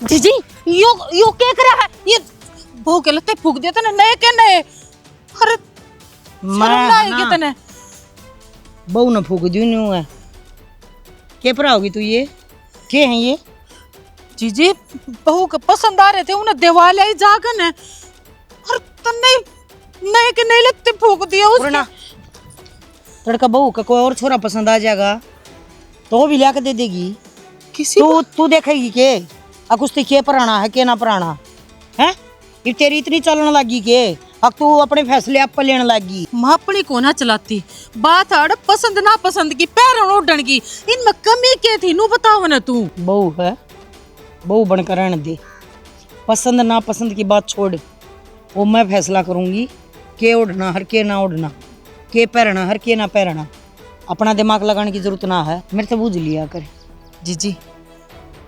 जीजी यो क्या कर रहा है ये? बहू के लत्ते फूक देते ना नए के नए। अरे शर्म ना आएगी तने? बहू ना फूक दी न्यू है के पर आओगी तू? ये के हैं ये? जीजी बहू के पसंद आ रहे थे उन्हें दिवाली आई जागन है और तने नए के नए लत्ते फूक दिए उसने। लड़का बहू का कोई और छोरा पसंद आ जाएगा तो वो भी ला के दे देगी। किसी तू देखेगी के अकुस्ती के पुराना है के ना पुराना है? ये तेरी इतनी चलने लगी के अब तू अपने फैसले आप पर लेने लगी। माँ अपनी को ना चलाती बात आड़ पसंद ना पसंद की पैरों उड़न की इनमें कमी के थी नू बताओ ना तू। बहू है बहू बनकर रहने दे। पसंद ना पसंद की बात छोड़ वो मैं फैसला करूंगी के उड़ना हर के ना उड़ना के पैरना हर के ना पैरना। अपना दिमाग लगाने की जरूरत ना है मेरे से बूझ लिया कर। जीजी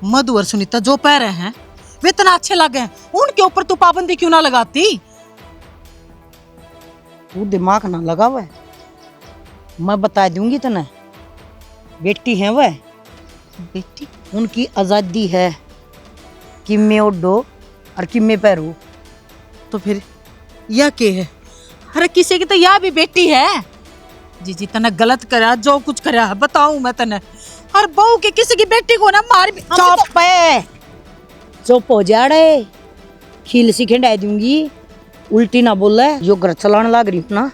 मधु और सुनीता जो पह रहे हैं वे इतना अच्छे लगे उनके ऊपर तू पाबंदी क्यों ना लगाती? तू दिमाग ना लगा वह मैं बता दूंगी तने। बेटी है वह बेटी उनकी आजादी है कि मैं उड़ो और कि मैं पैरू। तो फिर यह के है? अरे किसी की तो यह भी बेटी है। जीजी तने गलत करा जो कुछ करा है बताऊं मैं तने। और बहू के किसी की बेटी को ना मार भी चुप है चुप हो जा रहे खील सी खिंडा दूंगी। उल्टी ना बोल जो घर चलाने लग रही हूँ ना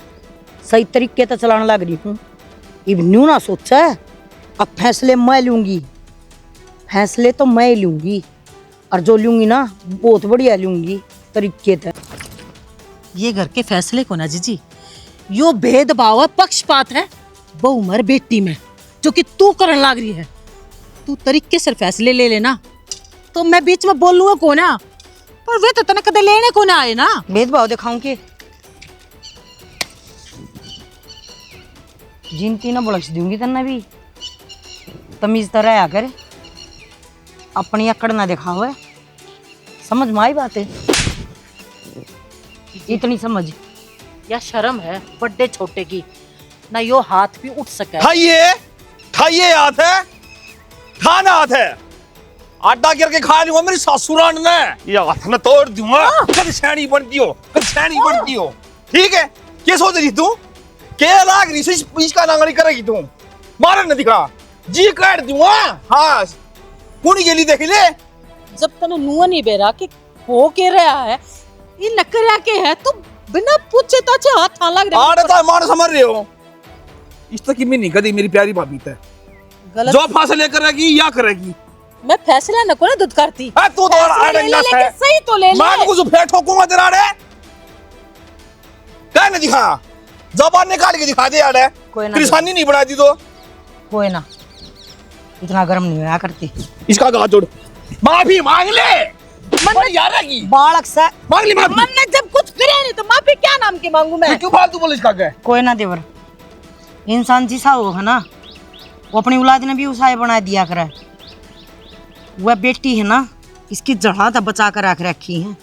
सही तरीके से चलाने लग रही हूँ। इब न्यू ना सोचा अब फैसले मैं लूंगी। फैसले तो मैं लूंगी और जो लूंगी ना बहुत बढ़िया लूंगी तरीके से। ये घर के फैसले को ना जीजी यो भेदभाव है पक्षपात है बहू मर बेटी में जो कि तू करने लग रही है। तू तरीके से फैसले ले लेना तो मैं बीच में बोलूंगा को ना पर वे तो तने कदे लेने को ना आए ना। भेदभाव दिखाऊं के जिनती ना बलक्ष दूंगी तन्ना भी तमीज तरह आकर अपनी अकड़ ना दिखाओ है। समझ में आई बात है इतनी समझ या शर्म है बड़े छोटे की ना यो हाथ भी उठ सके। खाइए हाथ है खाना हाथ है आटा करके खा लूंगा मेरी सासुरान ने ये हाथ में तोड़ दूंगा। कद सैनी बनती हो कद सैनी बनती हो ठीक है? क्या सोच रही तू क्या लाग रही इसका नांगड़ी करेगी तू? मारा न दिखा जी काट दूंगा। हाँ कौन गेली देख ले जब तने नुआ नहीं बेरा कि हो के रहा है ये नकरिया के है तो बिना पूछे ताचे हाथ हां लग रहा है। आड़े मान समझ रहे हो इस तक की मैं नहीं कदी मेरी प्यारी भाभी है जो फैसले करेगी या करेगी मैं फैसला न को ना दुद करती। तू तो लेकिन सही तो ले ले मैं कुछ फेंक ठोकूंगा तेरा रे क्या नहीं दिखा जबान निकाल के दिखा दे यार परेशानी नहीं बढ़ा दी तो कोई ना इतना गर्म नहीं होया करती। इसका गाँव जोड़ माफी मांग ले मन यार की बालक से मांग ले माफी। मन ने जब कुछ करे नहीं तो माफी क्या नाम की मांगू मैं? क्यों फालतू बोल इसका क्या? कोई ना देवर इंसान जिसा हो है ना वो अपनी औलाद ने भी उसाए बना दिया करे। वह बेटी है ना इसकी जड़ा तो बचा कर रख रखी है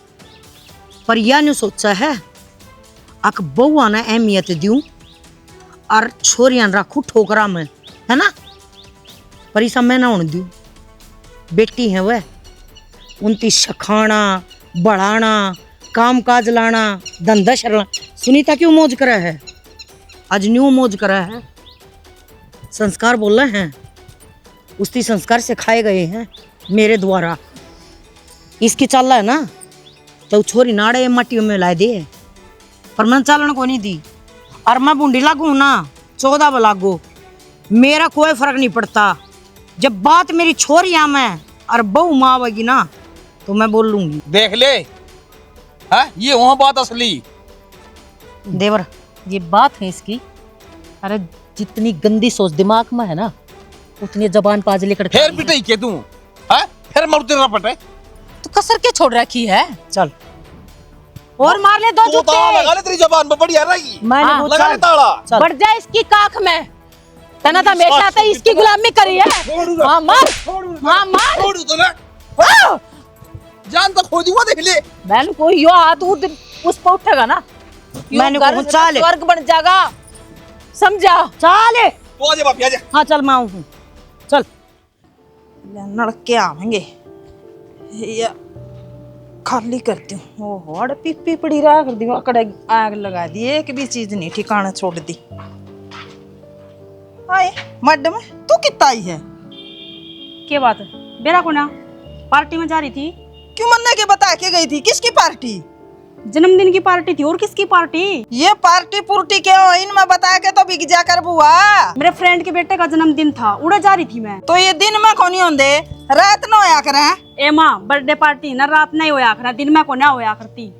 पर यह नहीं सोचा है अक बउआ ने अहमियत दूं और छोरियां रखू ठोकरा में है ना पर इसा मैं ना होने दूं। बेटी है वह उनकी सखाना बढ़ाना काम काज लाना धंधा शरला। सुनीता क्यों मौज करा है आज न्यू मौज करा है संस्कार बोल रहे हैं उसकी संस्कार सिखाए गए हैं मेरे द्वारा। इसकी चल रहा है ना तो छोरी नाड़े मट्टियों में ला दे पर मैं चालन को नहीं दी और मैं बूंदी लागू ना 14 लागू मेरा कोई फर्क नहीं पड़ता। जब बात मेरी छोरियां में और बहू माँ आवेगी ना तो मैं बोल लूंगी। देख ले है ये वहाँ बात असली देवर ये बात है इसकी। अरे जितनी गंदी सोच दिमाग में है ना उतनी जबान पाज लेकर फिर पिटाई के तू है फिर मर तेरा पटे तो कसर के छोड़ रखी है। चल और मार ले दो जूते लगा ले तेरी जबान पे बढ़िया रहेगी। मैंने लगा ले ताला बढ़ जाए इसकी काख में तना था मेटा था इसकी गुलामी करी है। हाँ मार हाँ मार छोड़ तो ना जान तो खो दूंगा देख ले मैंने कोई यो हाथ उस पर उठेगा ना मैंने को चाले स्वर्ग बन जाएगा समझा। चाले तो आजा बाप आजा। हाँ चल मैं आऊँ चल लड़के आवेंगे या खाली करती हूँ। ओहो अड़ पिक पड़ी रहा कर दी अकड़े आग लगा दी, एक भी चीज नहीं ठिकाना छोड़ दी। आए मैडम तू कितना आई है? क्या बात है? बेरा को ना पार्टी में जा रही थी। क्यों मन्ने के बता के गई थी? किसकी पार्टी? जन्मदिन की पार्टी थी। और किसकी पार्टी? ये पार्टी पुर्टी के हो इनमें बता के तो बिक जा कर बुआ। मेरे फ्रेंड के बेटे का जन्मदिन था, उड़े जा रही थी मैं। तो ये दिन में कोनी होंदे, रात न होया करे। ए माँ बर्थडे पार्टी ना रात नहीं होया कर, दिन में को ना होया करती।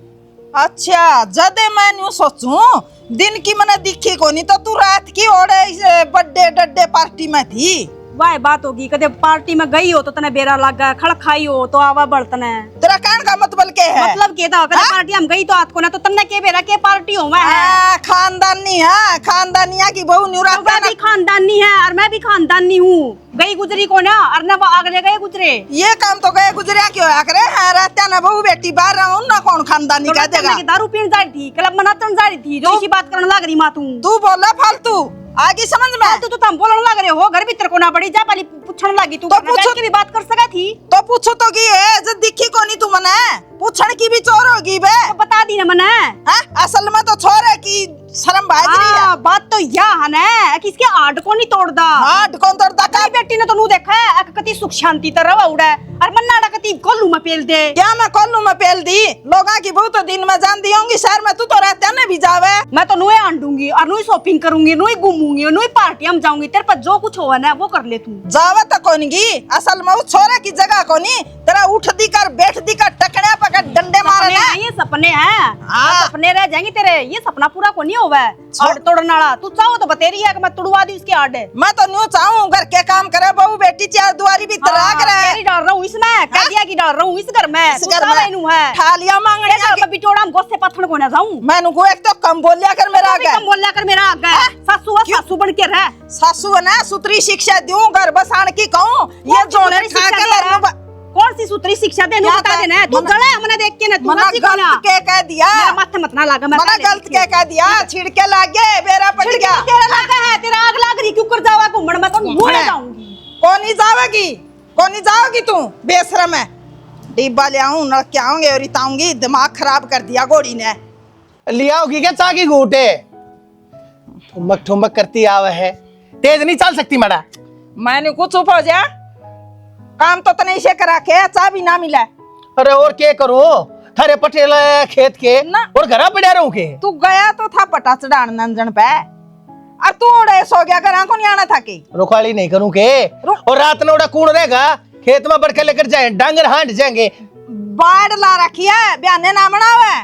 अच्छा जदे मैं न्यू सोचूं दिन की मैंने दिखी कोनी तो तू रात की ओड़े बर्थडे डड्डे पार्टी में थी। वाह बात होगी, कदे पार्टी में गई हो तो तने बेरा लग गया, खड़ खाई हो तो आवा बर्तन है। तेरा कान का मतलब के है? मतलब के था कदे पार्टी हम गई तो हाथ को ना तो तन्ने के बेरा के पार्टी हो मैं है। खानदानी है, खानदानिया की बहू न्यू रात मैं भी खानदानी है और मैं भी खानदानी हूँ। गई गुजरी को ना और ना अगले गए गुजरे। ये काम तो गए गुजरिया क्यों आ करे हैं? रात ना बहू बेटी बाहर रहूं ना कौन खानदानी कह देगा। दारू पीने जा रही थी, क्लब मनातन जा रही थी, जो इसी बात करने लग रही माँ तू बोला फालतू आगे समझ में। तू तो तुम बोलने लग रहे हो, घर भीतर को ना पड़ी जा पहले पूछने लगी तू। तो पूछो की भी बात कर सका थी तो पूछो तो की है जब दिखी कोनी तू मने पूछण की भी चोर होगी बे। तो बता दी ना मने। असल में तो छोर है की शर्म बाजरी है। बात तो यह है ना कि इसके आड़ को नहीं तोड़दा। हां कौन तोड़दा का? बेटी ने तो नु देखा है एक कति सुख शांति तरह उड़ा और मन्नाड़ा कति कोल्लू में पेल दे। क्या मैं कोल्लू में पेल दी? लोगा की बहू तो दिन में जान दी होंगी शहर में, तू तो रहते ने भी जावे। मैं तो नुए आंडूंगी और नुई शॉपिंग करूंगी, नुई घूमूंगी, नुई पार्टी हम जाऊंगी। तेरे पर जो कुछ होगा ना वो कर ले तू। जावे तो कोनगी असल में उस छोरे की जगह कोनी तेरा उठ दी कर बैठ दी कर टकड़े पकड़ डंडे मारे ना। ये सपने हैं, सपने रह जाएंगे तेरे। ये सपना पूरा को नहीं होगा आड़ तोड़ने वाला। तू चाहो तो बतेरी है कि मैं तुड़वा दी उसके आड़े। मैं तो न्यू चाहूं घर के काम करे बहू बेटी चार दुआरी भी तरह करे। तेरी डाल रहा हूँ इसमें, कह दिया कि डाल रहा हूँ इस घर में। इस घर में इनु है थालियां मांगने के बिटोड़ा हम गोसे पत्थर को ना जाऊं। मैंने को एक तो कम बोलिया कर मेरा आगे, कम बोलिया कर मेरा आगे। सासू है सासू बन के रह। सासू ना सुतरी शिक्षा दूं घर बसाण की कहूं ये जोने ठा के मेरे कौन सी सूत्री शिक्षा देने बता देना। तू जड़े हमने देख के ना तू मना गलत के कह दिया। मेरा माथे मत ना लगा। मना गलत के कह दिया छिड़के लागे बेरा पड़ गया। तेरा लगा है, तेरा आग लग रही क्यों कर जावा घूमण में तो मुड़े जाऊंगी। कोनी जावेगी कोनी जाओगी तू बेशरम है। डिब्बा ले आऊं न क्या आऊंगे और इताऊंगी दिमाग खराब कर दिया घोड़ी ने। लिया होगी क्या चाह की घूटे? ठुमक ठुमक करती आवे है, तेज नहीं चल सकती मड़ा। मैंने कुछ चुप हो जा, काम तो तने इसे करा के चाह भी ना मिला। अरे और क्या करूं थारे पटेल खेत के ना। और घरा पड़ा रहूं के। तू गया तो था पटा चढ़ान नंजन पे और तू उड़े सो गया घर को नहीं आना था के। रुखाली नहीं करूं के और रात में उड़ा कूड़ रहेगा खेत में बढ़ के लेकर जाए डांगर हांड जाएंगे। बाढ़ ला रखी है बयाने ना बनावे।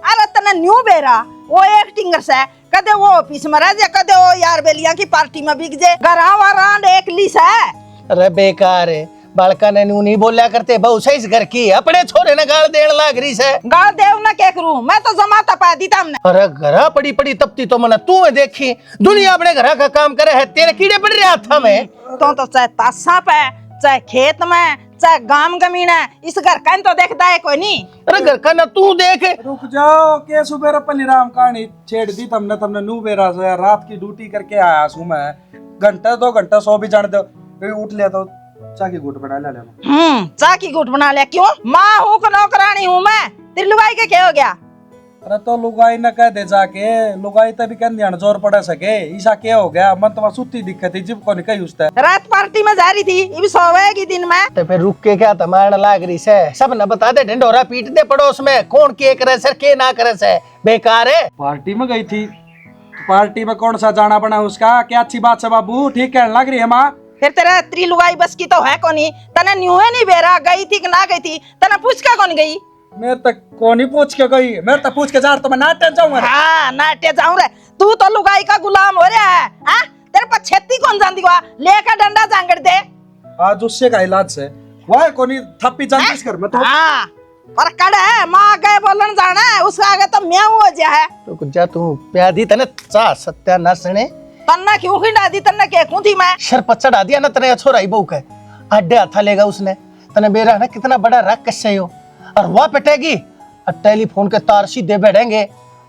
अरे तने न्यू बेरा वो एक टिंगर से कदे वो ऑफिस में रह जा कदे वो यार बेलिया की पार्टी में बिक जाए। घरा वारांड एक लीस है। अरे बेकार है बालका ने नू नहीं बोलिया करते बहु सही घर की अपने छोरे ने गाल देने लाग रही से। गाल देव ना क्या करूं मैं तो जमा तपा दी हमने। अरे घरा पड़ी पड़ी तपती तो मना तू देखी दुनिया अपने घरा का काम करे है तेरे कीड़े पड़ रहे हाथ में। तो चाहे तासा पे चाहे खेत में चाहे गांव गमीन है इस घर का तो देखता है कोई नहीं। अरे घर का ना तू देख। रुक जाओ के सुबेरा पल्ली राम कहानी छेड़ दी तुमने नू बेरा से रात की ड्यूटी करके आया सू मैं घंटा 2 घंटा सो भी जान दो उठ लिया तो चाह की घूट बना ले लेना। चाह की घूट बना लिया क्यों? माँ हूँ को नौकरानी हूँ मैं। तेरी लुगाई के क्या हो गया? अरे तो लुगाई न कह दे जाके लुगाई तभी कह दिया जोर पड़ सके ईसा क्या हो गया मन तो सुती दिक्कत थी जिब को नहीं कही उसते रात पार्टी में जा रही थी ये भी सोवेगी दिन में। तो फिर रुक के क्या तमारण लाग रही से सब न बता दे ढिंडोरा पीट दे पड़ोस में कौन के करे सर के ना करे से बेकार है। पार्टी में गई थी पार्टी में कौन सा जाना बना उसका क्या अच्छी बात है बाबू ठीक कहने लग रही है माँ। फिर तेरा त्री लुगाई बस की तो है कोनी तने न्यू है नहीं बेरा गई थी कि ना गई थी तने पूछ के कौन गई? मेरे तक कौन ही पूछ के गई मेरे तक पूछ के जा तो मैं नाट्य जाऊंगा। हाँ नाट्य जाऊं रे तू तो लुगाई का गुलाम हो रहा है। हाँ तेरे पर छेती कौन जानती हुआ लेकर डंडा जांगड़ दे। आज उससे का इलाज से वह कौन थप्पी जानती इस घर में तो। हाँ पर कड़ है माँ गए बोलन जाना है उसका आगे तो म्याऊ हो जा है। तो कुछ जा तू प्यादी तने चा सत्यानाश ने तन्ना क्यों खिंडा दी तन्ना क्या क्यों थी मैं? शर पर चढ़ा दिया ना तने छोरा ही बहू के अड्डे हाथा लेगा उसने तने बेरा ना कितना बड़ा रख कसे हो और वह पिटेगी और टेलीफोन के तार सीधे बैठेंगे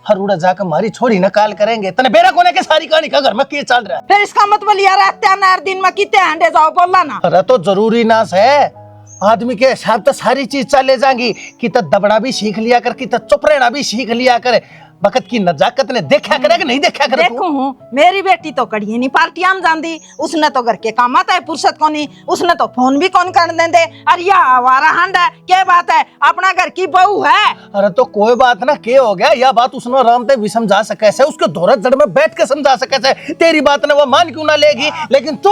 हर उड़ा जाकर हमारी छोरी ना काल करेंगे तने बेरा कोने के सारी कहानी का घर में क्या चल रहा है। फिर इसका मतलब यार अत्यानार दिन में कितने अंडे जाओ बोला ना। अरे तो जरूरी ना है आदमी के हिसाब तो सारी चीज चले जाएंगी कि तो दबना भी सीख लिया कर कि तो चुप रहना भी सीख लिया कर। वक्त की नजाकत ने देखा करे कि नहीं देखा करे? देखो हूँ मेरी बेटी तो कड़ी नहीं पार्टियां में जाती, उसने तो घर के काम आता है फुर्सत को नहीं, उसने तो फोन भी कौन कर देंदे। अरे यह आवारा हंड है, क्या बात है, अपना घर की बहू है। अरे तो कोई बात ना, के हो गया यह बात उसने आराम से भी समझा सके से, उसके धोरत जड़ में बैठ के समझा सके से। तेरी बात ने वो मान क्यों ना लेगी, लेकिन तू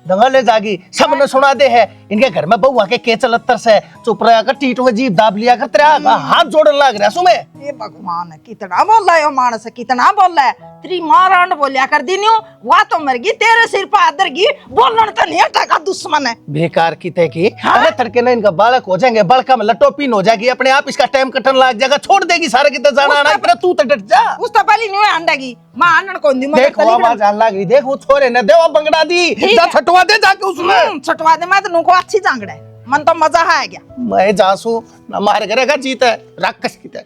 दंगा ले जागी, सबने सुना दे है इनके घर में बहू आके के चलत्तर से चुप रहा कर, टीट में जीभ दाब लिया कर, तेरा हाथ जोड़ने लग रहा सुमे। ये भगवान कितना बोल रहा है मानस, कितना बोल रहा है। तेरी माँ रांड बोलिया कर दी न्यू, वह तो मर गई तेरे सिर पर आदर की, बोलने तो नहीं हटा का दुश्मन है बेकार की ते की। अरे तड़के ना इनका बालक हो जाएंगे, बड़का में लटोपीन हो जाएगी, अपने आप इसका टाइम कटन लग जाएगा, छोड़ देगी सारे की जाना आना, इतना तू तो डट जा। उस तो पहले नहीं आंडेगी माँ आनन को दी। देख आवाज आने लग रही, देख वो छोरे ने देवा बंगड़ा दी, जा छटवा दे जाके उसमें। छटवा दे, मैं तो नुको अच्छी जांगड़ा है, मन तो मजा आ गया। मैं जासू ना मार करेगा जीत है राक्षस की तक।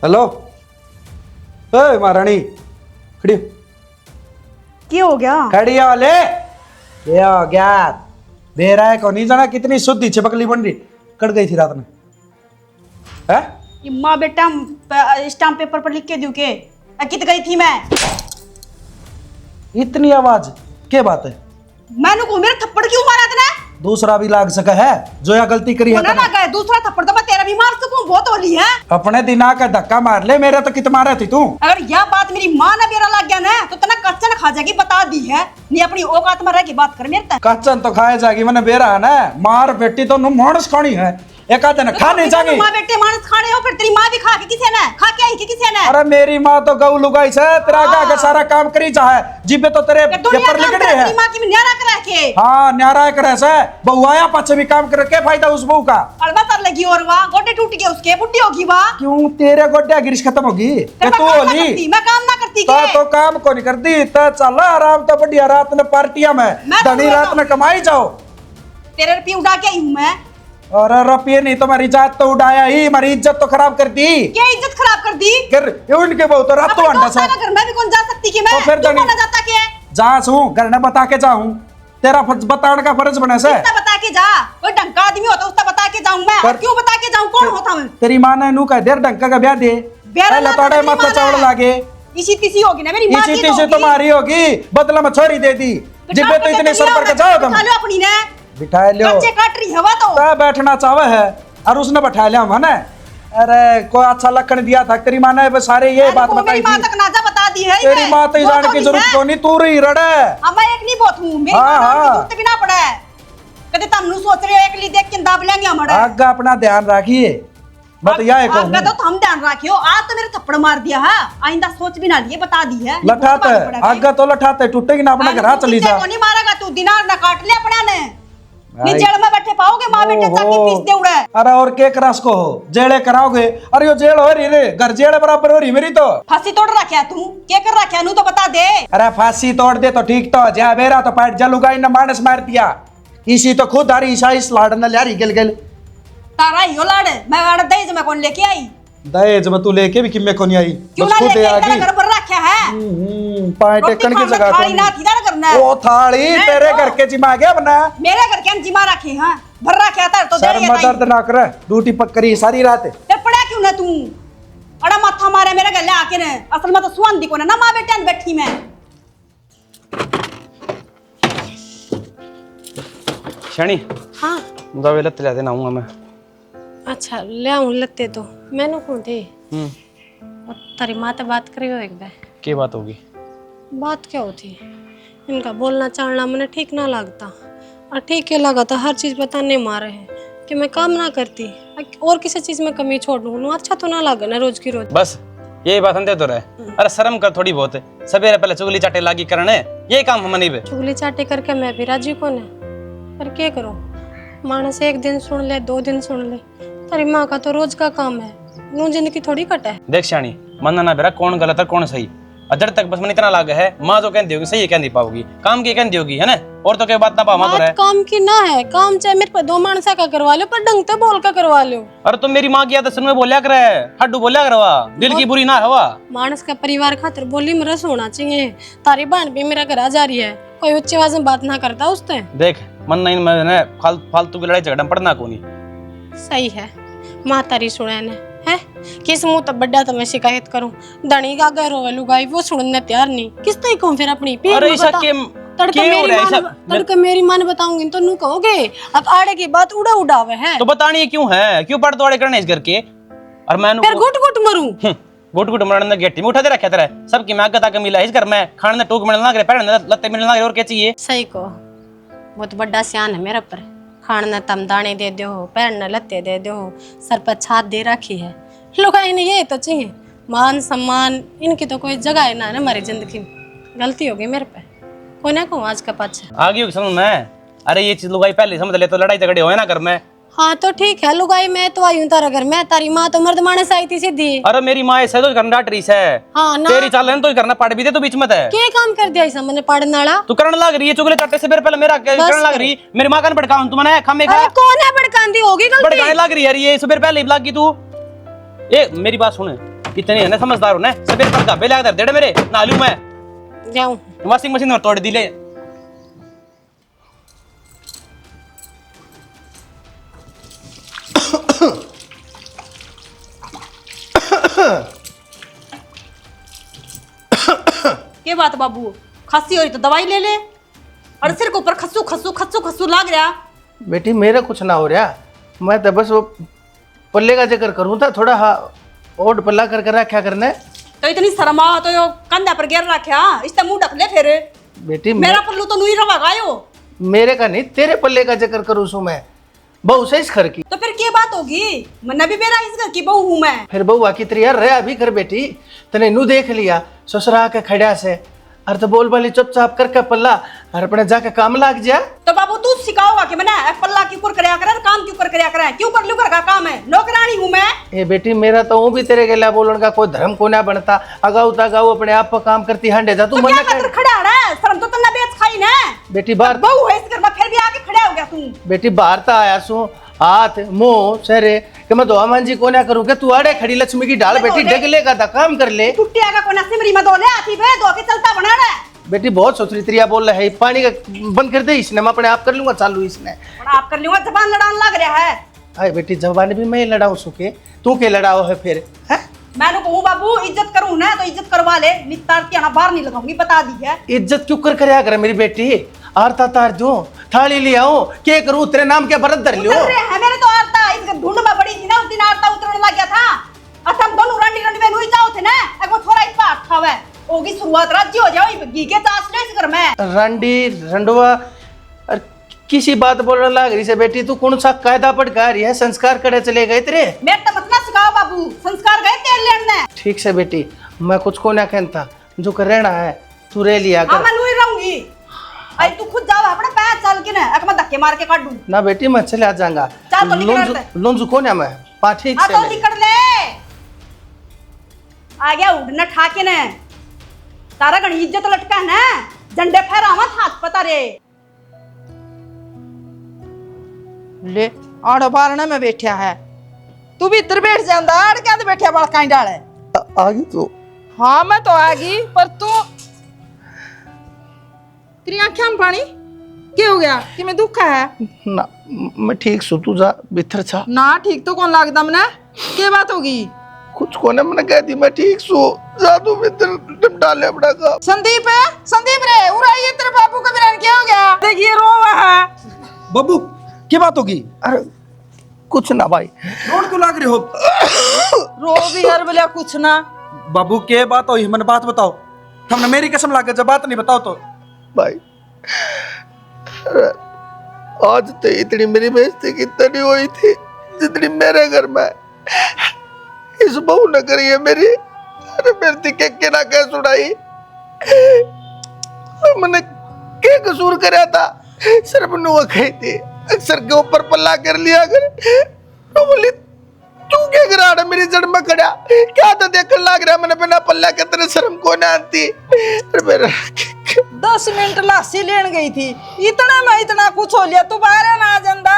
हेलो ए महारानी, खड़ी हो। क्या हो गया? खड़ी वाले क्या हो गया? बेरा है को नहीं जाना, कितनी शुद्धि छिपकली बन रही, कट गई थी रात में है? ये माँ बेटा स्टाम्प पेपर पर लिख के दूं के कित गई थी मैं? इतनी आवाज क्या बात है? मैंने को मेरे थप्पड़ क्यों मारा तूने? दूसरा भी लाग सका है जो या गलती करी है ना ना गए दूसरा थप्पड़ तो मैं तेरा भी मार सकूं, बहुत होली है। अपने दिना का धक्का मार ले, मेरा तो कित मारा थी तू। अगर यह बात मेरी माँ ने बेरा लग गया ना तो तना कच्चन खा जाएगी, बता दी है। नहीं अपनी औकात में रह के बात कर मेरे तक। कच्चन तो खाए जाएगी, मैंने बेरा है ना, मार बेटी तो मानस खानी है, एक आधे ने खा नहीं जाएगी। माँ बेटे मानस खाने हो, फिर तेरी माँ भी खा के किसे ने खा के आई कि किसे ने? अरे मेरी माँ तो गऊ लुगाई से तेरा का सारा काम करी चाहे, जिबे तो तेरे पेपर लिख रहे हैं। माँ की न्यारा कर रखे। हाँ न्यारा करे से बहू आया पाछे भी काम करे, क्या फायदा उस बहू का? अलबा कर लगी और वाह गोटे टूट गए उसके, बुढ़ी होगी वाह। क्यों तेरे गोड्या गिरिश खत्म होगी? तू होली मैं काम ना करती तो काम को नहीं करती तो चल आराम तो बढ़िया रात में पार्टियां में धनी रात में कमाई जाओ। तेरे रुपये उड़ा के आई हूँ मैं। और रुपये नहीं तो हमारी इज्जत तो उड़ाया ही, हमारी इज्जत तो खराब कर दी। क्या इज्जत खराब कर दी? उनके बहु तो रात तो अंडा सा घर में भी कौन जा सकती कि मैं? तो फिर तू कौन जाता के? जा सू घर ने बता के जाऊं, तेरा फर्ज बताने का फर्ज बने से। उसका बता के जा, कोई ढंका आदमी होता उसका बता के जाऊं मैं। और क्यों बता के जाऊं, कौन होता मैं? तेरी मां ने नू कह देर ढंका का ब्याह दे, पहले तोड़े माथा चावड़ लागे। इसी तिसी होगी ना मेरी मां की, इसी तिसी तुम्हारी होगी, बदला में छोरी दे दी, जिब्बे तो इतने सर पर के जाओ तुम। बिठा लो अपनी ने, बिठा लो, बच्चे काट रही हवा तो ता बैठना चाहे है और उसने बैठा लिया मैंने। अरे कोई अच्छा लक्षण दिया था तेरी माँ ने, सारे ये बात बताई मेरी मां थी। तक नाजा बता दी है, तेरी माँ तो जान की जरूरत को नहीं, तू रही रड़े। अब मैं एक नहीं बहुत हूं, मेरी हाँ, मां की हाँ। जरूरत भी ना पड़े। कदे तन्नू सोच रहे हो एक ली देख के दाब लेंगे हमारे। आगे अपना ध्यान रखिए, मत यह आगे तो हम ध्यान रखियो, आज तो मेरे थप्पड़ मार दिया है, आइंदा सोच भी ना लिए, बता दी है। लठाते आगे तो लठाते टूटेगी ना, अपना घर चली जा। को नहीं मारेगा तू, दिनार ना काट ले अपना ने। नहीं जेल में बैठे पाओगे माँ बेटे चाकी पीस दे उड़े। अरे और के करास को हो जेले कराओगे? अरे यो जेल हो रही रे, घर जेल बराबर हो रही मेरी तो। फांसी तोड़ रखा तू, क्या कर रखा नू तो बता दे। अरे फांसी तोड़ दे तो ठीक तो, जहाँ बेरा तो पैट जलुगाई ने मानस मार दिया, इसी तो खुद हरी ईसा इस लाड़ ने लिया गल गल। तारा यो लाड़ मैं आड़ दहेज में कौन लेके आई? दहेज में तू लेके भी किम्मे को नहीं आई, क्यों बस ना खुद लेके आ गई। घर पर रखा है पाए टेकन की जगह थाली ना थी ना करना। वो थाली तेरे घर के जिमा गया बना, मेरे घर के जिमा रखे हैं, भर रखा था तो सर में दर्द ना करे, ड्यूटी पकड़ी सारी रात। फिर पड़ा क्यों ना तू? अड़ा माथा मारे मेरे गले आके ने, असल में तो सुवन दी को ना मां बेटे बैठी मैं। शनी हाँ दवे लत ले देना आऊंगा मैं। अच्छा ले आऊँ लत्ते तो मैंने कौन थे। और तारी माँ तो बात करी हो एक बार। क्या बात होगी? बात क्या होती, इनका बोलना चालना मैंने ठीक ना लगता, और ठीक क्या लगा था हर चीज़ बताने मारे हैं कि मैं काम ना करती और किसी चीज़ में कमी छोड़ दूँ, अच्छा तो ना लगे ना रोज की रोज। बस यही बात हम दे तो रहे। अरे शर्म कर थोड़ी बहुत है, सवेरे पहले चुगली चाटे लागी करने, ये काम हम नहीं बे। चुगली चाटे करके मैं भी राजी कौन है, पर क्या करूँ, मानस एक दिन सुन ले 2 दिन सुन ले, तारी माँ का तो रोज का काम है, नू जिंदगी थोड़ी कटा है। देख शानी मनना ना बेरा कौन गलत है कौन सही, और जब तक बस मन इतना लाग है, माँ जो कहती होगी सही कह नहीं पाओगी, काम की कहती होगी है ना, और तो क्या बात ना पावा तो बात है। काम की ना है, काम चाहे मेरे पे 2 मानसा का करवा लो, पर ढंग से बोल का करवा लो। अरे तुम मेरी माँ की आदत सुन में बोलिया करे, हड्डू बोलिया करवा, दिल की बुरी ना हवा। मानस का परिवार खातिर बोली में रस होना चाहिए। तारी बहन भी मेरा घर आ जा रही है, कोई उच्च आवाज में बात ना करता उससे। देख मन नहीं मैं फालतू की लड़ाई झगड़ा में पड़ना कोनी। सही है, माँ तारी सुने ने है किस मुंह तब बड्डा तो मैं शिकायत करूं, धनी का घर होवे लुगाई वो सुनने तैयार नहीं, किस तई कहूं फिर अपनी पीठ अरे में ऐसा बता। के तड़के मेरी मां ने बताऊंगी तो नू कहोगे अब आड़े की बात उड़ावे है तो बतानी क्यों है, क्यों पड़ दौड़े करने इस घर के। और मैं फिर गुट गुट मरूं, गुट गुट मरने गेटी में उठा दे रखा तेरा सबकी मैं आगे तक मिला इस घर में, खाने में टोक मिलना करे, पहनने लत्ते मिलना करे, और क्या चाहिए। सही को बहुत बड़ा सियान है मेरे पर, खाने तम दाने दे दो, पहनने लत्ते दे दो, सर पर छात दे रखी है, लुगाई ने ये तो चाहिए मान सम्मान, इनकी तो कोई जगह है ना हमारी जिंदगी में। गलती हो गई मेरे पे, कोई ना कहूँ आज का पाछे आगे होगी समझ में। अरे ये चीज लुगाई पहले समझ ले तो लड़ाई झगड़े हो ना घर में। हाँ तो ठीक है लुगाई, मैं तो आई हूँ तारा घर में, तारी माँ तो मर्द माने से आई थी सीधी। अरे मेरी माँ ऐसे तो करना डाट रही है, हाँ ना तेरी चाल तो करना पड़ भी दे तो बीच में है। क्या काम कर दिया ऐसा मैंने पढ़ने वाला, तू करने लग रही है चुगले चाटे से फिर पहले मेरा करने लग रही, मेरी माँ का भड़काऊं तुमने खमे खा अरे कौन है भड़कांदी होगी गलती, भड़काने लग रही है ये सुबह पहले लग गई तू। ए मेरी बात सुन, कितने है ना समझदार हो ना, सुबह पर गाबे लगा दे मेरे नालू में जाऊं वॉशिंग मशीन और तोड़ दी ले। के बात बाबू, खांसी हो रही तो दवाई ले ले, और सिर के ऊपर खस्सू खस्सू खस्सू खस्सू लग रहा। बेटी मेरा कुछ ना हो रहा, मैं तो बस वो पल्ले का जिक्र करूँ था थोड़ा, हाँ ओढ़ पल्ला करके रखा करने। तो इतनी शर्मा तो यो कंधा पर गिर रखा, इससे मुंह ढक ले फिर। बेटी मेरा पल्लू तो नहीं रवा गायो, मेरे का नहीं तेरे पल्ले का जिक्र करूँ सू मैं, बहू से इस घर की। तो फिर क्या बात होगी, मैं भी मेरा इस घर की बहू हूँ मैं। फिर बहू की तैयार रहे अभी कर बेटी, तने नू देख लिया ससुरा के खड़ा से, अरे तो बोल बाली चुपचाप करके पल्ला और अपने जाके काम लाग जा। तो बाबू तू सिखाओगा कि मैंने पल्ला क्यों कर करया करे, काम क्यों कर करया करे, क्यों कर लू घर का काम है, नौकरानी हूँ मैं। ए बेटी मेरा तो वो भी तेरे गेला बोलन का कोई धर्म को ना बनता, अगाऊ तगाऊ अपने आप पर काम करती हंडे जा तू तो मन क्या कर खड़ा है, शर्म तो तन्ना बेच खाई ना। बेटी बाहर बहू है इस घर में, फिर भी आके खड़ा हो गया तू। बेटी बाहर तो आया सू हाथ मुंह सरे कि मैं दुआ मांझी को ना करूँ कि तू आड़े खड़ी लक्ष्मी की ढाल बेटी डगले का था काम कर ले। टुट्टिया का कोना सिमरी में दो ले आती बे, दो के चलता बना रहा है। बेटी बहुत सोचरी त्रिया बोल रहा है, पानी का बंद कर दे इसने, मैं अपने आप कर लूंगा चालू इसने। आप कर लूंगा, जबान लड़ाने लग रहा है। अरे बेटी जबान भी मैं लड़ाऊं सुके, तू के लड़ाओ है फिर है? मैं कहूँ बाबू इज्जत करूँ ना तो इज्जत करवा ले, नितारती आना बाहर नहीं लगाऊंगी, बता दी है। इज्जत क्यों कर करया कर मेरी बेटी, आरता तार दूं थाली ले आओ के करूं तेरे नाम के बरत धर लियो। उतर रहे हैं मेरे तो आरता, इस ढूंढ में बड़ी थी ना उस दिन आरता उतरने लग गया था, और हम दोनों रंडी रंडी में नुई जाओ थे ना, एक वो थोड़ा इस पार था वे होगी शुरुआत राज्य हो जाओ घी के चास ले इस घर में। रंडी रंडवा और किसी बात बोलने लग रही से बेटी, तू कौन सा कायदा पढ़का रही है, संस्कार करे चले गए तेरे। मेरे तो मत ना सिखाओ बाबू, संस्कार गए तेल लेने। ठीक से बेटी मैं कुछ को ना कहता, जो कर रहना है तू रे लिया हाँ कर। मैं नुई रहूंगी, आई तू खुद जाओ अपने पैर चल के ना, एक मैं धक्के मार के काट दूं। ना बेटी मैं चले आ जाऊंगा, चल तो निकल लोंजू को ना मैं पा ठीक आ से तो मैं। निकल ले, आ गया उड़ना ठाके ने, तारा गणी इज्जत लटका है ना, झंडे फहरा मत हाथ पता रे। ले आड़ बारने में बैठा है, तू भी इधर बैठ जांदा, आड़ क्या बैठा बड़काई डाले। आ गई तू? हाँ मैं तो आ गई, पर तू तेरी आंखें में पानी क्या हो गया, कि मैं दुख है ना मैं ठीक सु, तू जा भीतर छा ना। ठीक तो कौन लगदा मने, क्या बात होगी? कुछ कोने मैंने कह दी मैं ठीक सु, जा तू भीतर डाले अपना का। संदीप है, संदीप रे उरा, ये तेरे बाबू का बिरान क्या हो गया, देखिए रो रहा है। बब्बू क्या बात होगी? अरे कुछ ना भाई, रोड क्यों लाग रहे हो? रो भी हर बोलिया कुछ ना। बाबू के बात हुई, मैंने बात बताओ, हमने मेरी कसम लाके जब बात नहीं बताओ तो। भाई आज तो इतनी मेरी बेइज्जती कितनी हुई थी जितनी मेरे घर में इस बहू ने करी है मेरी। अरे मेरे के ना कह सुनाई, मैंने क्या कसूर कराया था, सिर्फ नुआ कही थी, अक्सर के ऊपर पल्ला कर लिया कर, तो बोली क्यों के गिरा मेरी जड़ में खड़ा क्या तो देखने लग रहा मैंने बिना पल्ला के तेरे शर्म को ना आती मेरा 10 मिनट लासी लेन गई थी, इतना में इतना कुछ हो लिया, तू बाहर ना आ जांदा।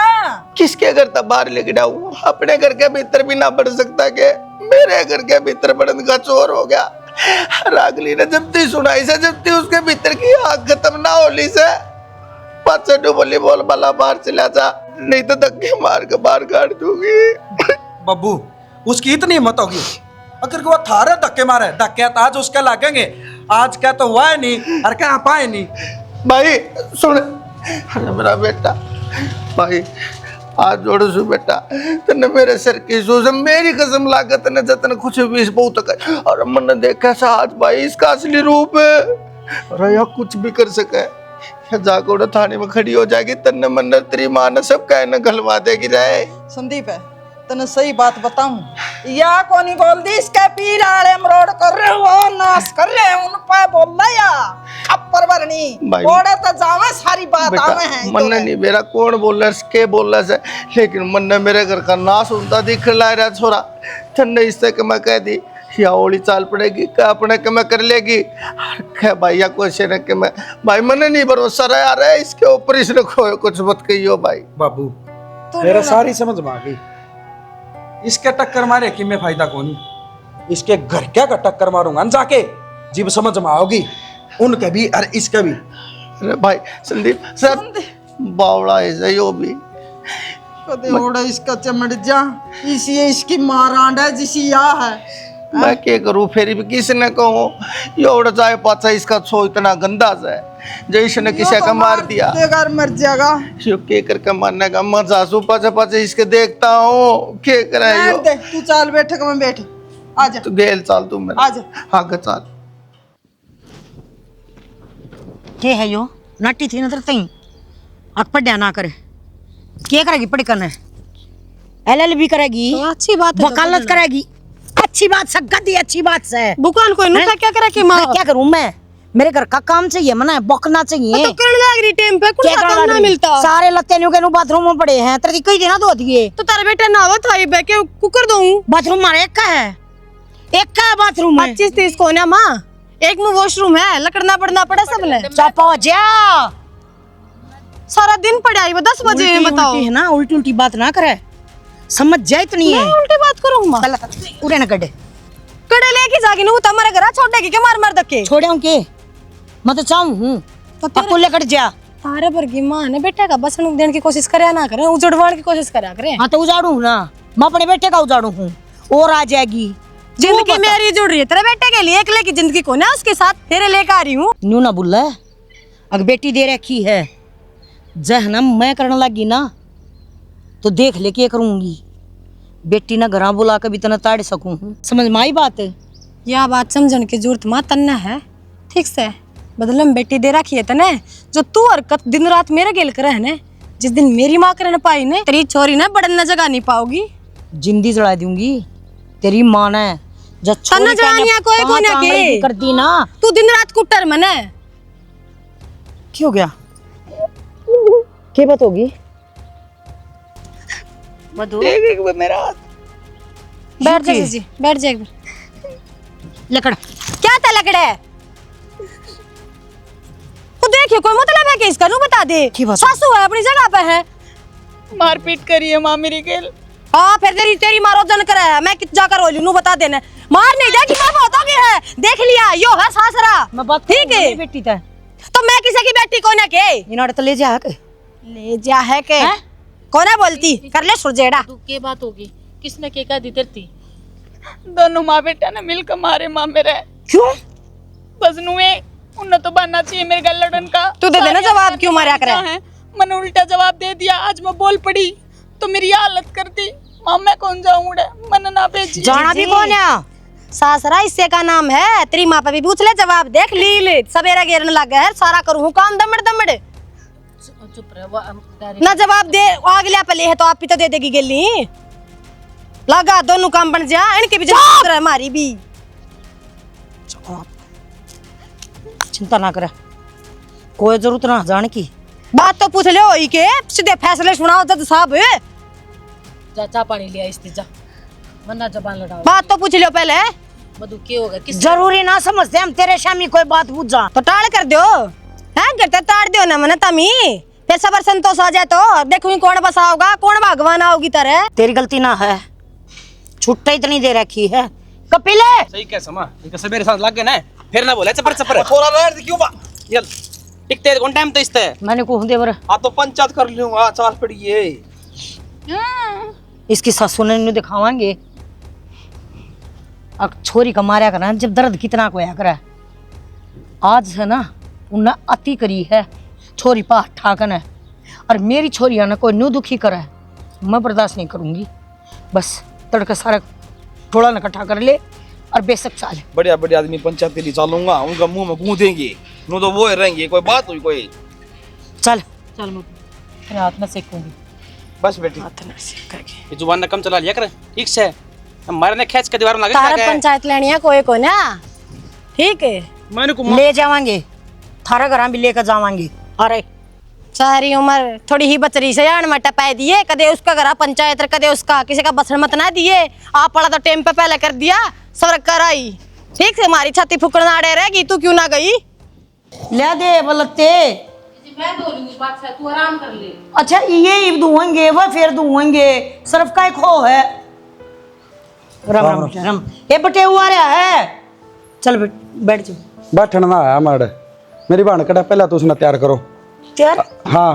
किसके घर तक बाहर लेके जाऊं? अपने घर के भीतर भी ना बढ़ सकता के मेरे घर के भीतर बढ़ने का चोर हो गया। रागली ने जब ती सुनाई से जब ती उसके भीतर की आग खत्म ना होली से पाँच डुबली बोल बाला बाहर चला जा, नहीं तो धक्के मार के बाहर काट दूंगी। बब्बू उसकी इतनी हिम्मत होगी, अगर वो थारे धक्के मारे, धक्के तो आज उसके लगेंगे, आज क्या तो हुआ है नहीं और क्या पाए नहीं। भाई सुन, अरे मेरा बेटा भाई आज जोड़ सु बेटा तने मेरे सर की सूज मेरी कसम लागत ने जतन कुछ भी बहुत तक और मन देखा सा आज भाई इसका असली रूप है और या कुछ भी कर सके या जाकर थाने में खड़ी हो जाएगी तन्ने मन तेरी मां ने सब कहने गलवा देगी रहे। संदीप है तने सही बात बताऊं, या कोनी बोल दी इसके पीर आड़े मरोड़ कर रहे हो, नाश कर रहे हैं उन पे बोल या खप्पर भरनी बोड़े तो जावे सारी बात आवे हैं। मन नहीं मेरा कौन बोल रहा के बोल रहा है, लेकिन मन ने मेरे घर का नाश होता दिख रहा छोरा तन्ने इससे कि मैं कह दी या ओली चाल पड़ेगी क्या अपने के मैं कर लेगी क्या भैया क्वेश्चन है कि मैं भाई मन नहीं भरोसा रहा यार इसके ऊपर इसने खोए कुछ मत कहियो भाई। बाबू मेरा सारी समझ में आ गई, इसके टक्कर मारे कि मैं फायदा कौन, इसके घर क्या का टक्कर मारूंगा जाके जीव समझ में आओगी उनके भी और इसके भी। अरे भाई संदीप सर बावड़ा है यो भी कदे ओड़ा इसका चमड़ जा, इसी इसकी मारांड है जिसी या है। मैं क्या करूं फिर भी किसी ने कहूं ये ओड़ा चाहे पाचा इसका छो इतना गंदा सा है जैसे ने किसी का मार दिया देगा मर जाएगा। यो के करके मारने का मजा सु पाचा पाचा इसके देखता हूं क्या करे यो। दे तू चाल बैठक में बैठ, आजा तू गेल चाल तू मेरा आजा आगे चाल। के है यो नाटी थी नजर तई अक पढ़ा ना करे क्या करेगी पढ़ करने LLB करेगी तो अच्छी बात है, वकालत करेगी अच्छी बात सगदी अच्छी बात से बुकान कोई नुका क्या करे कि माँ क्या करूं मैं, मेरे घर का काम चाहिए मना बकना चाहिए तो करने लग रही टाइम पे कुछ क्या काम ना मिलता। सारे लत्ते न्यू के नु बाथरूम में पड़े हैं तेरी कई देना दो दिए तो तारे बेटे ना हो था बे के कुकर दूं बाथरूम मारे एक का है बाथरूम में 25-30 कोने है माँ, एक में वॉशरूम है, लकड़ना पड़ना पड़ा सब ले चापा जा सारा दिन पड़े आई 10 बजे बताओ है ना उल्टी उल्टी बात ना करे समझ जाए इतनी है मैं उल्टी बात करूं माँ, उरे ना कड़े कड़े लेके जागी नु तुम्हारे घर छोड़ देगी के मार मार धक्के छोड़े के मैं तो चाहूं हूं पक्को लेकर जा तारे पर की माँ ने बेटे का बसन देने की कोशिश करे ना करे उजड़वाड़ की कोशिश करा करे। हाँ तो उजाड़ू ना मैं अपने बेटे का उजाड़ू हूँ और आ जाएगी जिंदगी मेरी जुड़ रही है तेरे बेटे के लिए, अकेले की जिंदगी को ना उसके साथ तेरे लेकर आ रही हूँ। न्यू ना बुल्ला अगर बेटी दे रखी है जहनम मैं करने लगी ना तो देख ले के करूंगी, बेटी ना घर बुला कर भी तना ताड़ सकूं हूँ समझ में आई बात। यह बात समझने की जरूरत माँ तन्ना है ठीक से, बदले में बेटी दे रखी है तने जो तू हरकत दिन रात मेरे गेल करे है ने, जिस दिन मेरी माँ करे न पाई ने तेरी छोरी ने बड़न जगह नहीं पाओगी, जिंदी जला दूंगी तेरी माँ ने जब तन्ना जवानिया कोई को ना के कर दी ना तू दिन रात कुटर मने क्या हो गया क्या बात होगी मधु मेरा बैठ जा जी बैठ जा एक बार। लकड़ा क्या था लकड़ा तो देखिए कोई मतलब है कि इसका नू बता दे सासू है अपनी जगह पे है मारपीट करी है माँ मेरी गेल। हाँ फिर तेरी माँ रोजन करे है मैं कित जाकर रोली नू बता देना मार नहीं जाएगी माँ बहुत हो गई है देख लिया यो है सासरा मैं बात ठीक है बेटी था तो मैं किसी की बेटी को ना के इन्होंने तो ले जा के कौन है बोलती कर ले सुरजेड़ा के बात होगी किसने के का दी तेरती दोनों माँ बेटा ने मिलकर मारे माँ मेरे। क्यों बजनुए उन्हें तो बनना चाहिए मेरे गल लड़न का। तू दे देना जवाब क्यों मारा करे मैंने उल्टा जवाब दे दिया, आज मैं बोल पड़ी तो मेरी हालत कर दी। माँ मैं कौन जाऊँ मन ना भेजी जाना भी कौन है सासरा इससे का नाम है तेरी माँ पे भी पूछ ले जवाब देख ली सवेरा घेरने लग गया है सारा करूँ काम दमड़ दमड़ चुप रहे ना जवाब दे अगला पले है तो आप भी तो दे देगी गेली लगा दोनों काम बन जा इनके भी जरूरत है हमारी भी चिंता ना करे कोई जरूरत ना जाने की बात तो पूछ ले के सीधे फैसले सुनाओ जज साहब जा चा पानी लिया इस जा वरना जबान लड़ाओ। बात तो पूछ लो पहले। मधु के होगा किस जरूरी ना समझते हम तेरे शामी कोई बात पूछ जा तो टाल कर दो है, करते ताड़ दो ना मन तमी। फिर सबर संतोष आ जाए तो देखूंगी कौन बसाओगा कौन भगवान आओगी तरह। तेरी गलती ना है, छुट्टा इतनी दे रखी है। कपिले सही कह समा, इनका सवेरे साथ लग गए ना, फिर ना बोले चपर चपर। थोड़ा रेट क्यों बा चल टिकते कौन टाइम तो इसते मैंने को देवर आ तो पंचायत कर लूंगा, चाल पड़ी है। इसकी सासू ने इन्हें दिखावांगे अब छोरी का मारा करा जब दर्द कितना को या करा। आज है ना उन्हें अति करी है, छोरी पा ठाकन है और मेरी छोरी है ना कोई न्यू दुखी करा है, मैं बर्दाश्त नहीं करूंगी। बस तड़का सारा थोड़ा न इकट्ठा कर ले और बेशक चाल। बढ़िया बढ़िया आदमी पंचायत के लिए चालूंगा, उनका मुंह में गूंदेंगे, नो तो वो रहेंगे। कोई बात हुई कोई चल चल मधु, तेरे हाथ में सेकूंगी। बस बेटी ये जुबान ना कम चला लिया कर, ठीक से हमारे ने खींच के दीवार में लगा तारा के पंचायत लेनी है कोई को ना, ठीक है मैंने को ले जावांगे, थारा घर भी लेकर जावांगे। अरे सारी उम्र थोड़ी ही बचरी से यार मटा पाए दिए, कदे उसका घर पंचायत कदे उसका, किसी का बसर मत ना दिए। आप पड़ा तो टाइम पे पहले कर दिया, सब कर आई ठीक से। हमारी छाती फुकना अड़े रहेगी, तू क्यों ना गई? ले दे बलते। मैं धो लूंगी बात से, तू आराम कर ले। अच्छा ये धुएंगे वह फिर धुएंगे, सर्फ का खो है। राम राम बेटा राम। ये बटे हुआ रहा है, चल बैठ जाओ। बैठना ना आया माड़, मेरी बहन कड़ा पहले तो उसने तैयार करो। तैयार हाँ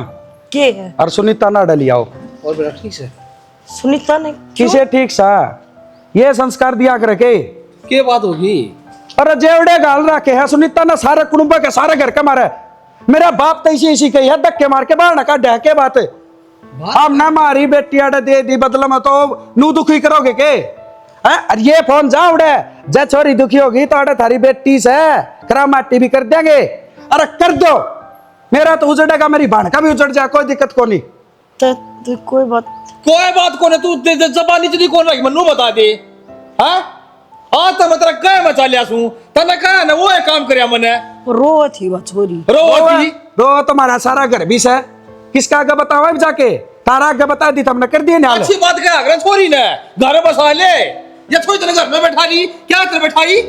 के है? और सुनीता ना डली आओ। और बेटा ठीक से सुनीता ने किसे ठीक सा ये संस्कार दिया कर के क्या बात होगी? अरे जेवड़े गाल रखे है सुनीता ना सारे कुटुंब के सारे घर के मारे। मेरा बाप तो इसी कही है, धक्के मार के बाहर का ढहके बात हम ना मारी बेटी अड़े दे दी बदला में तो नू दुखी करोगे के है? अरे ये फोन जा उड़े जे छोरी दुखी होगी तो अड़े थारी बेटी से करामाटी भी कर देंगे। अरे कर दो, मेरा तो उजड़ेगा, मेरी बहन का भी उजड़ जाए, कोई दिक्कत को नहीं। तो कोई बात को ने तू जबानी चली कौन रही मन्नू बता दे। हाँ आज तो मैं तेरा कह मचा लिया सू, तने कहा ना वो एक काम करया मने रो थी वो छोरी। रो तुम्हारा सारा घर भी से किसका आगे बताओ जाके, तारा आगे बता दी तुमने कर दिए ना। अच्छी बात क्या अगर छोरी ने घर बसा ले, ये छोरी तेरे घर में बैठा ली क्या तेरे बैठाई?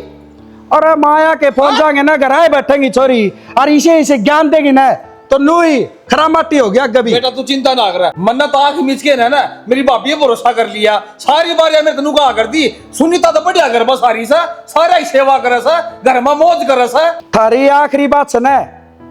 और माया के फोन जाएंगे ना घर आए बैठेंगी छोरी और इसे ज्ञान देगी ना तो नूही खरामाटी हो गया कभी। बेटा तू चिंता ना कर, मन्नत आंख मिच के ना मेरी भाभी भरोसा कर लिया सारी बार मेरे तनु कहा कर दी। सुनीता तो बढ़िया घर बस सारी सा सारा ही सेवा करे सा, घर में मौज करे सा। थारी आखिरी बात सुने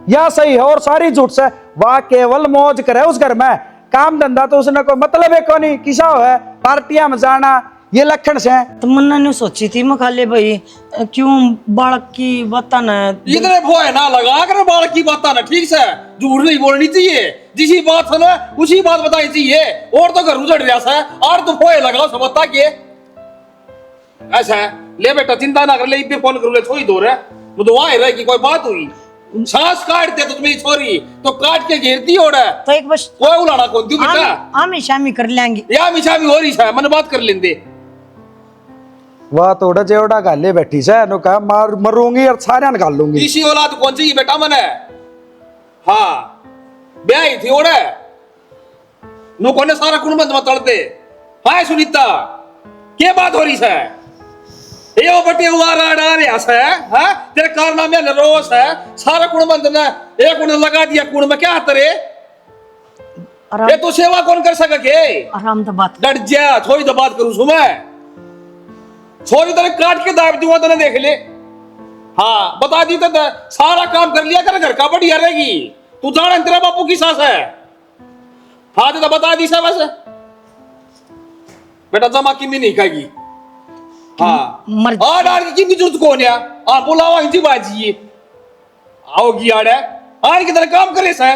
या सही है और सारी झूठ से, वह केवल मौज करे उस घर में, काम धंधा तो उसने कोई मतलब है को नहीं, किसा है पार्टियां में जाना ये लक्षण से। तो मन्ना ने सोची थी मखाले भाई क्यों बालक की बता न इतने भोए ना लगा कर बालक की बात ना, ठीक से झूठ नहीं बोलनी चाहिए, जिसी बात है ना उसी बात बतानी चाहिए। और तो घर उजड़ रहा है और तो भोए लगाओ सब बता के ऐसा है। ले बेटा चिंता ना कर, ले इब्बे फोन करूँ ले छोड़ी दो रे वो तो वहां रह की कोई बात हुई सांस काट दे तो मेरी छोरी तो काट के घेरती हो रहा तो एक बस कोई उलाना कौन दी बेटा हमेशा में कर लेंगे या मिशा भी हो रही है, मन बात कर लेंदे। वह थोड़ा जेवड़ा गाले बैठी से नो कहा मार मरूंगी और सारे निकाल लूंगी। इसी औलाद कौन सी बेटा मने हाँ ब्याही थी ओड़े नो कोने सारा कुन बंद मत तड़ते। हाय सुनीता क्या बात हो रही है? ये बटे हुआ रहा है हाँ तेरे कारनामे रोस है सारा कुण बंद ने एक कुण लगा दिया कुण में क्या तेरे ये तो सेवा कौन कर सके के? आराम तो बात डट जा थोड़ी तो बात करूं सुबह छोरी तेरे काट के दाब दूंगा तूने देख ले। हाँ बता दी तो सारा काम कर लिया कर घर का बढ़िया रहेगी। तू जाने तेरा बापू की सास है। हाँ तो बता दी सब बस बेटा जमा की नहीं खाएगी। हाँ डाल की जरूरत कौन है? आप बुलावा हिंदी बाजी आओगी आड़ आड़ की तरह काम करे सा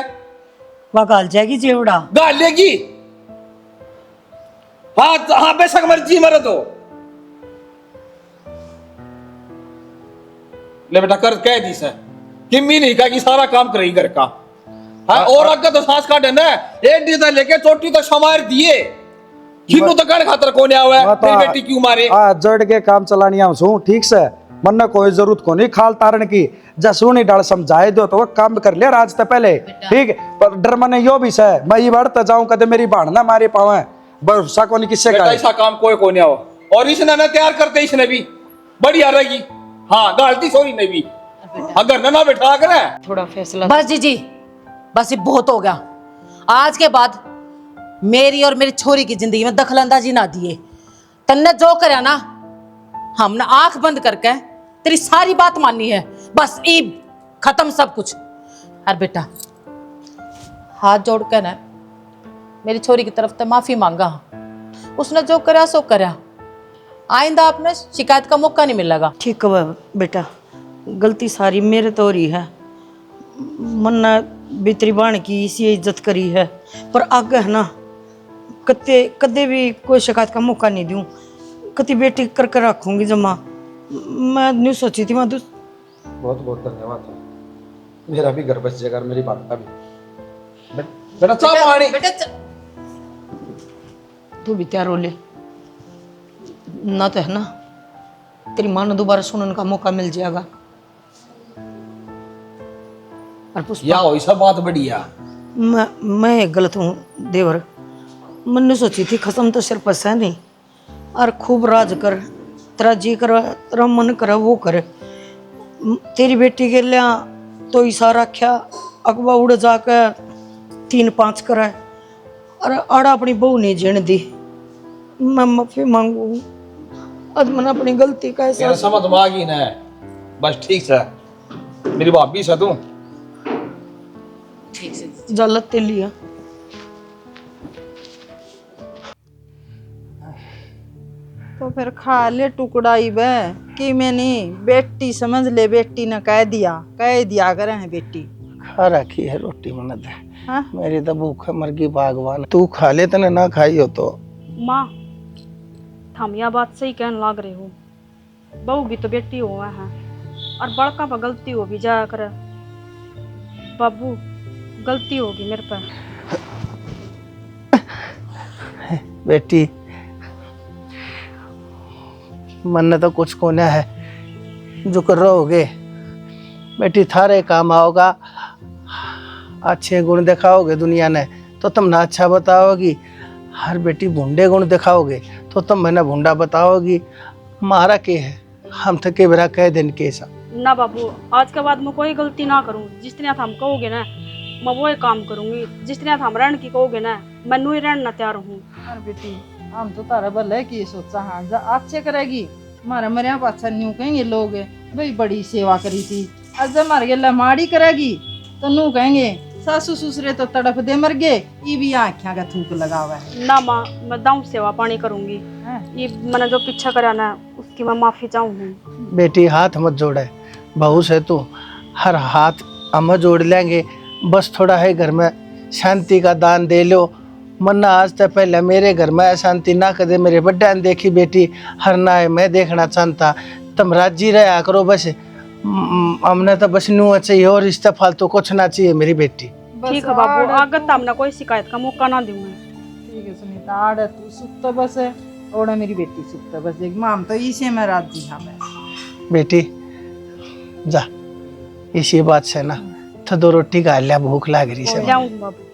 वह गाल जाएगी जेवड़ा गाल लेगी। हाँ हाँ बेशक मर्जी मरे तो ले बेटा कर कह दी सर किम्मी नहीं कहा कि सारा काम करेगी घर का। हाँ और अगर तो सांस काटे ना एक डी तक लेके चोटी तक समार दिए किन्नू तक कर खातर कौन आया है मेरी बेटी क्यों मारे? जड़ के काम चलानी हूँ ठीक से मन कोई जरूरत को नहीं खाल तारण की जसूनी डाल समझाए दो तो वो काम कर लिया राज तक पहले ठीक पर डर मने यो भी से मैं ये बढ़ता जाऊं कदे मेरी बाण ना मारे पावे भरोसा को नहीं किससे ऐसा काम कोई को नहीं आओ और इसने ना तैयार करते इसने भी बढ़िया रहेगी। हाँ गालती सोरी ने भी अगर ना बैठा करे थोड़ा फैसला। बस जी बस ये बहुत हो गया। आज के बाद मेरी और मेरी छोरी की जिंदगी में दखलंदाजी ना दिए। तन्ने जो करया ना हमने आंख बंद करके तेरी सारी बात माननी है। बस ईब खत्म सब कुछ। अरे बेटा हाथ जोड़ के ना मेरी छोरी की तरफ से माफी मांगा। उसने जो करया सो करया। आइंदा आपने शिकायत का मौका नहीं मिलेगा। ठीक है बेटा, गलती सारी मेरे तो रही है। मन्ना बितरी बाण की इसी इज्जत करी है, पर आगे है ना कदे भी कोई शिकायत का मौका नहीं दूं। कति बेटी करके रखूंगी जमा। मैं नहीं सोची थी माधु। बहुत बहुत धन्यवाद। मेरा भी घर बस जाएगा, मेरी बात का भी। बेटा चाह पानी। तू भी तैयार हो ले, ना तो है ना तेरी मां ने दोबारा सुनने का मौका मिल जाएगा। और या हो सब बात बढ़िया। मैं गलत हूँ देवर। मैंने सोची थी खत्म तो सिर्फ है नहीं, और खूब राज कर, तेरा जी कर, तेरा मन करे वो करे। तेरी बेटी के लिए तो इशारा रखा अगवा उड़ जाके 3-5 करे, और आड़ा अपनी बहू नहीं जीने दी। मैं माफी मांगू। आज मैंने अपनी गलती का तेरा एहसास। समझ मांगी ना बस ठीक से मेरी भाभी से तू ठीक से जलत ते लिया। तो फिर खा ले टुकड़ा ही बे कि मैंने बेटी समझ ले। बेटी ने कह दिया करे हैं बेटी। खा रखी है रोटी मन दे। हाँ? मेरी तो भूख मर गई भगवान। तू खा ले तने ना खाई हो तो। माँ हम यह बात सही कहने लग रहे हो। बहू भी तो बेटी हुआ है और बड़का पर गलती हो भी जाया करे। बाबू गलती होगी मेरे पर। बेटी मन ने तो कुछ कोना है जो कर रहोगे। बेटी थारे काम आओगा, अच्छे गुण दिखाओगे दुनिया ने तो तुम ना अच्छा बताओगी। हर बेटी भूंडे गुण दिखाओगे तो तुम मैंने भूंडा बताओगी। मारा के है हम तो के बरा कह दिन के सा ना बाबू, आज के बाद मैं कोई गलती ना करूँ। जिस तरह हम कहोगे ना मैं वो काम करूँगी। जिस तरह हम रहने की कहोगे ना मैं नू ही रहना तैयार हूँ। अरे बेटी हम तो तारा भले की सोचा। हाँ जा अच्छे करेगी। मारे मेरे यहाँ अच्छा न्यू कहेंगे लोग भाई बड़ी सेवा करी थी। आज जब मारे गला माड़ी करेगी तो नू कहेंगे सासू ससुरे तो तड़प दे मर गए, ये भी आँखियाँ का थूक लगा हुआ है। ना माँ मैं दाऊँ सेवा पानी करूँगी। ये मैंने जो पीछा करा ना उसकी मैं माफी चाहूँगी। बेटी हाथ मत जोड़े, बहू से तू हर हाथ हम जोड़ लेंगे। बस थोड़ा है घर में शांति का दान दे लो। मन्ना आज तक पहले मेरे घर में अशांति ना कर दे। मेरे बड्डा ने देखी बेटी हर ना है मैं देखना चाहता। तुम राजी रहा करो बस। हमने तो बस नू चाहिए और रिश्ता फालतू कुछ ना चाहिए मेरी बेटी। ठीक है बाबू, आगे तो हमने कोई शिकायत का मौका ना दूँ। ठीक है सुनीता, आड़ तू सुख तो बस और मेरी बेटी सुख तो बस। एक माम तो इसे मैं राजी। हाँ बेटी जा इसी बात से ना तो 2 रोटी खा लिया, भूख लग रही से। जाऊँ बाबू।